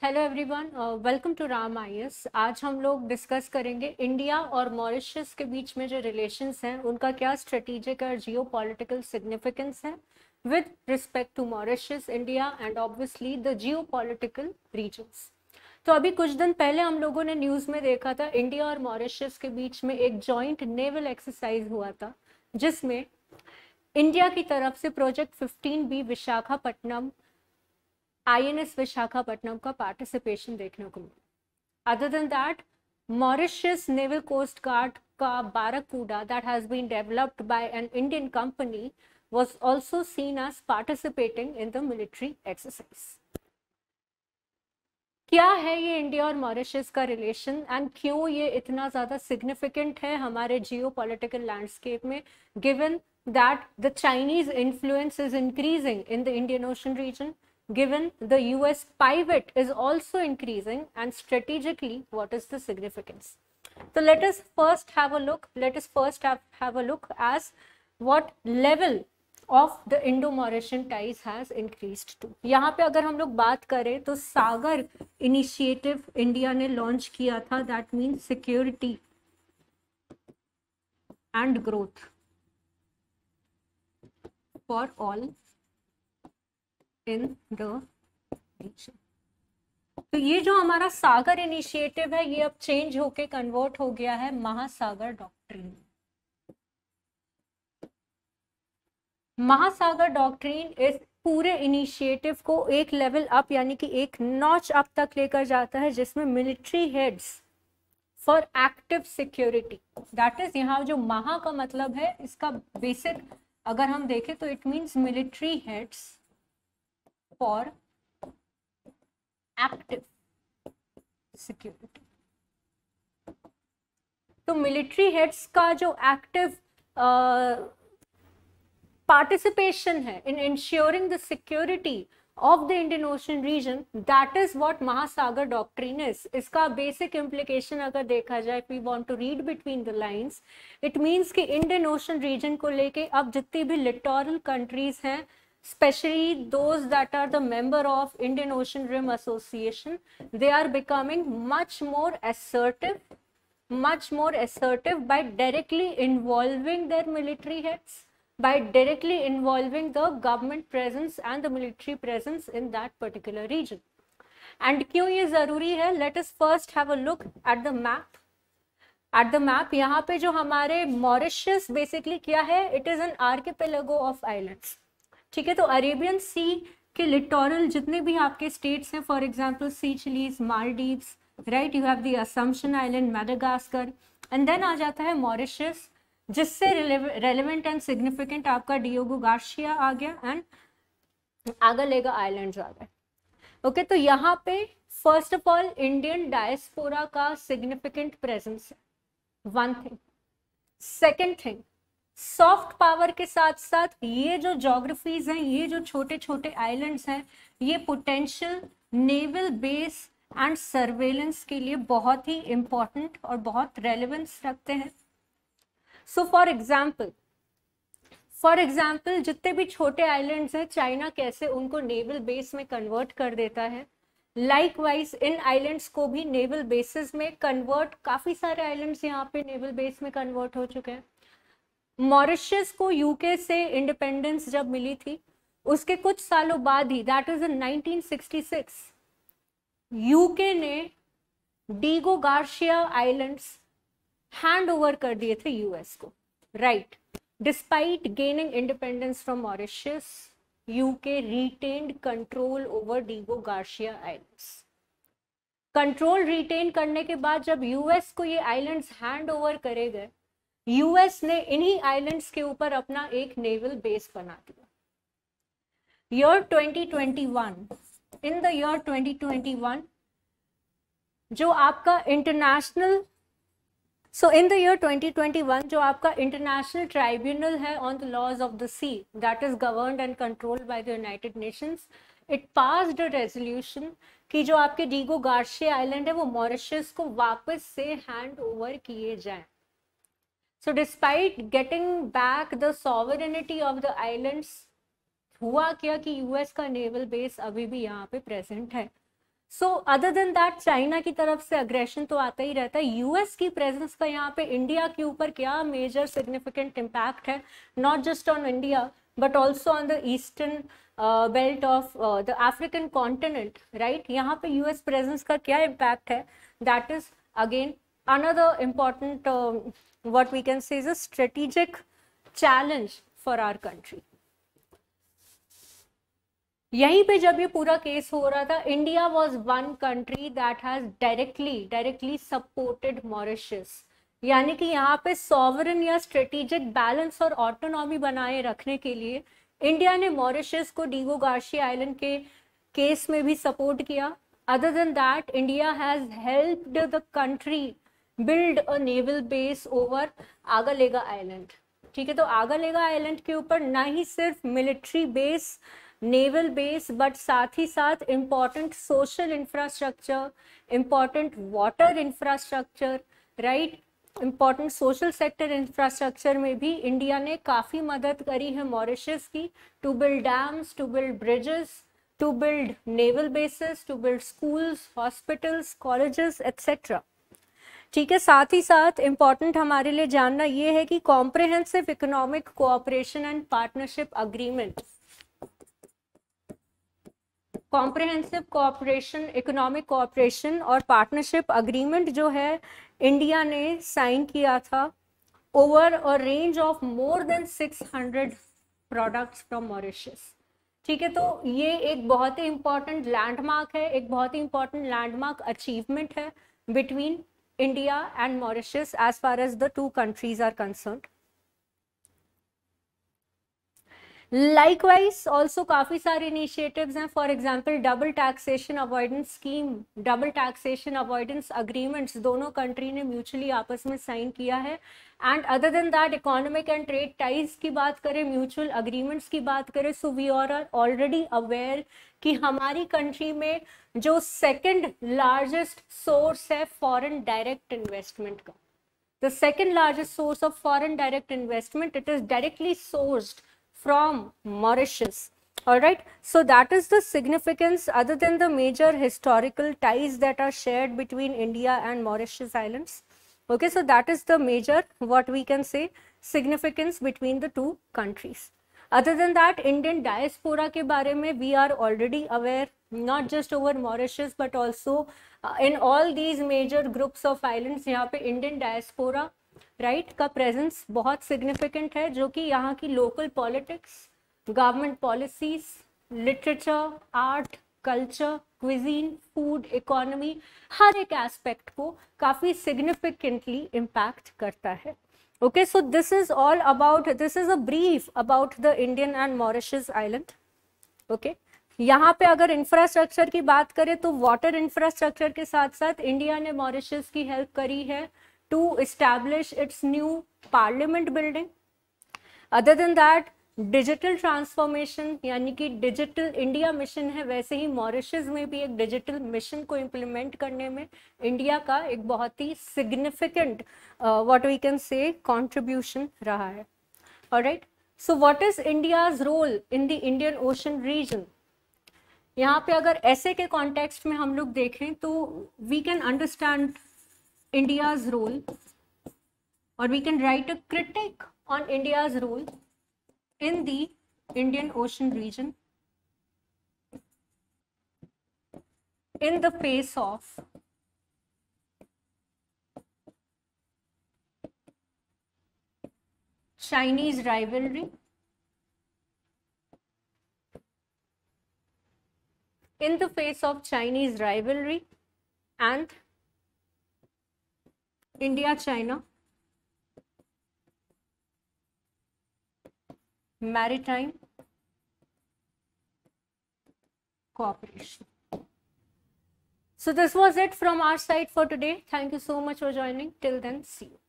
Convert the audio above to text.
Hello everyone, welcome to Ram IAS. आज हम लोग डिस्कस करेंगे इंडिया और मॉरिशस के बीच में जो रिलेशंस हैं उनका क्या स्ट्रेटेजिक और जियो पॉलिटिकल सिग्निफिकेंस है with respect to Mauritius, India and obviously the geopolitical regions. तो अभी कुछ दिन पहले हम लोगों ने न्यूज़ में देखा था इंडिया और मॉरिशस के बीच में एक जॉइंट नेवल एक्सरसाइज हुआ था, जिसमें इंडिया की तरफ से project 15B Visakhapatnam INS Visakhapatnam का पार्टिसिपेशन देखने को मिला। Other than that, Mauritius naval coast guard का Barracuda that has been developed by an Indian company was also seen as participating in the military exercise. क्या है ये इंडिया और मॉरिशस का रिलेशन एंड क्यों ये इतना ज़्यादा सिग्निफिकेंट है हमारे जियो पॉलिटिकल लैंडस्केप में, given that the Chinese influence is increasing in the Indian Ocean region, given the US pivot is also increasing, and strategically what is the significance? So let us first have a look as what level of the Indo-Mauritian ties has increased to. यहाँ पे अगर हम लोग बात करें तो Sagar initiative India ने launch किया था, that means security and growth for all in the region. तो ये जो हमारा सागर इनिशिएटिव है ये अब चेंज होके कन्वर्ट हो गया है महासागर डॉक्ट्रिन। महासागर डॉक्ट्रिन इस पूरे इनिशिएटिव को एक लेवल अप यानी कि एक नॉच अप तक लेकर जाता है, जिसमें military heads for active security, that is यहाँ जो महा का मतलब है इसका बेसिक अगर हम देखें तो it means military heads for active security. तो मिलिट्री हेड्स का जो एक्टिव पार्टिसिपेशन है in ensuring the security of the Indian Ocean region, that is what Mahasagar doctrine is. इसका बेसिक इम्प्लीकेशन अगर देखा जाए, if we want to read between the lines, it means कि Indian Ocean region को लेके अब जितनी भी लिटोरल कंट्रीज हैं, especially those that are the member of Indian Ocean Rim Association, they are becoming much more assertive by directly involving their military heads, by directly involving the government presence and the military presence in that particular region. And क्यों ये जरूरी है? Let us first have a look at the map. यहाँ पे जो हमारे Mauritius basically क्या है, it is an archipelago of islands. ठीक है, तो अरेबियन सी के लिटोरल जितने भी आपके स्टेट्स हैं, for example Seychelles, Maldives, right, you have the Assumption island, Madagascar, and then आ जाता है मॉरिशस, जिससे रेलेवेंट एंड सिग्निफिकेंट आपका डियोगो गार्सिया आ गया एंड आगलेगा आइलैंड्स आ गए। ओके, तो यहाँ पे first of all Indian diaspora का सिग्निफिकेंट प्रेजेंस है, one thing. Second thing, soft power के साथ साथ ये जो ज्योग्राफीज हैं, ये जो छोटे छोटे आइलैंड्स हैं, ये potential naval base and surveillance के लिए बहुत ही इंपॉर्टेंट और बहुत रेलेवेंस रखते हैं। सो फॉर एग्जाम्पल जितने भी छोटे आइलैंड्स हैं, चाइना कैसे उनको नेवल बेस में कन्वर्ट कर देता है, लाइकवाइज इन आइलैंड्स को भी नेवल बेसिस में कन्वर्ट, काफी सारे आइलैंड्स यहाँ पे नेवल बेस में कन्वर्ट हो चुके हैं। मॉरिशस को यूके से इंडिपेंडेंस जब मिली थी, उसके कुछ सालों बाद ही, दैट इज इन 1966, यूके ने Diego Garcia islands hand over कर दिए थे यूएस को, right. Despite gaining independence from Mauritius, UK retained control over Diego Garcia islands. Control retain करने के बाद जब यूएस को ये आइलैंड्स हैंड ओवर करे गए, यूएस ने इन्हीं आइलैंड्स के ऊपर अपना एक नेवल बेस बना दिया। ईयर 2021, इन द ईयर 2021 जो आपका इंटरनेशनल इंटरनेशनल ट्राइब्यूनल है on the laws of the sea, that is governed and controlled by the United Nations, it passed a resolution कि जो आपके डीगो गार्सिया आइलैंड है वो मॉरिशस को वापस से हैंड ओवर किए जाएं। So despite getting back the sovereignty of the islands, हुआ क्या कि यूएस का नेवल बेस अभी भी यहाँ पे प्रेजेंट है। So other than that China की तरफ से अग्रेशन तो आता ही रहता है, यूएस की प्रेजेंस का यहाँ पे इंडिया के ऊपर क्या मेजर सिग्निफिकेंट इम्पैक्ट है, not just on India but also on the eastern belt of the African continent, right. यहाँ पे यूएस प्रेजेंस का क्या इम्पैक्ट है, that is again another important what we can say is a strategic challenge for our country. यहीं पे जब ये पूरा केस हो रहा था, India was one country that has directly supported Mauritius, यानी कि यहाँ पे सॉवरन या स्ट्रेटेजिक बैलेंस और ऑटोनॉमी बनाए रखने के लिए इंडिया ने मॉरिशस को डिगो गार्सिया आइलैंड के केस में भी सपोर्ट किया। Other than that India has helped the country build a naval base over Agalega island, ठीक है। तो आगालेगा आइलैंड के ऊपर ना ही सिर्फ military base, naval base, but साथ ही साथ important social infrastructure, important water infrastructure, right, important social sector infrastructure में भी इंडिया ने काफ़ी मदद करी है मॉरिशस की, to build dams, to build bridges, to build naval bases, to build schools, hospitals, colleges etcetera, ठीक है। साथ ही साथ इम्पॉर्टेंट हमारे लिए जानना ये है कि comprehensive economic cooperation and partnership agreement, comprehensive cooperation, economic cooperation और पार्टनरशिप अग्रीमेंट जो है इंडिया ने साइन किया था over a range of more than 600 products from Mauritius, ठीक है। तो ये एक बहुत ही इंपॉर्टेंट लैंडमार्क है, एक बहुत ही इंपॉर्टेंट लैंडमार्क अचीवमेंट है between India and Mauritius as far as the two countries are concerned. Likewise, also काफी सारे initiatives हैं, for example double taxation avoidance scheme, double taxation avoidance agreements दोनों country ने mutually आपस में sign किया है। And other than that, economic and trade ties की बात करें, mutual agreements की बात करें, so we are already aware कि हमारी कंट्री में जो सेकंड लार्जेस्ट सोर्स है फॉरेन डायरेक्ट इन्वेस्टमेंट का, the second largest source of foreign direct investment, it is directly sourced from Mauritius, alright. So that is the significance other than the major historical ties that are shared between India and Mauritius islands, okay, so that is the major what we can say significance between the two countries. Other than that, Indian diaspora के बारे में we are already aware, not just over Mauritius but also in all these major groups of islands, यहाँ पे Indian diaspora right का presence बहुत significant है, जो कि यहाँ की local politics, government policies, literature, art, culture, cuisine, food, economy, हर एक aspect को काफ़ी significantly impact करता है। Okay, so this is all about, this is a brief about the Indian and Mauritius island. Okay, यहाँ पे अगर इंफ्रास्ट्रक्चर की बात करें तो वाटर इंफ्रास्ट्रक्चर के साथ साथ इंडिया ने मॉरिशस की हेल्प करी है to establish its new parliament building. Other than that, digital transformation यानी कि डिजिटल इंडिया मिशन है, वैसे ही मॉरिशस में भी एक डिजिटल मिशन को इम्प्लीमेंट करने में इंडिया का एक बहुत ही significant what we can say contribution रहा है। Alright, so what is India's role in the Indian Ocean region. यहाँ पे अगर ऐसे के कॉन्टेक्स्ट में हम लोग देखें तो we can understand India's role और we can write a critique on India's role in the Indian Ocean region in the face of Chinese rivalry, in the face of Chinese rivalry and India-China maritime cooperation. So this was it from our side for today. Thank you so much for joining. Till then, see you.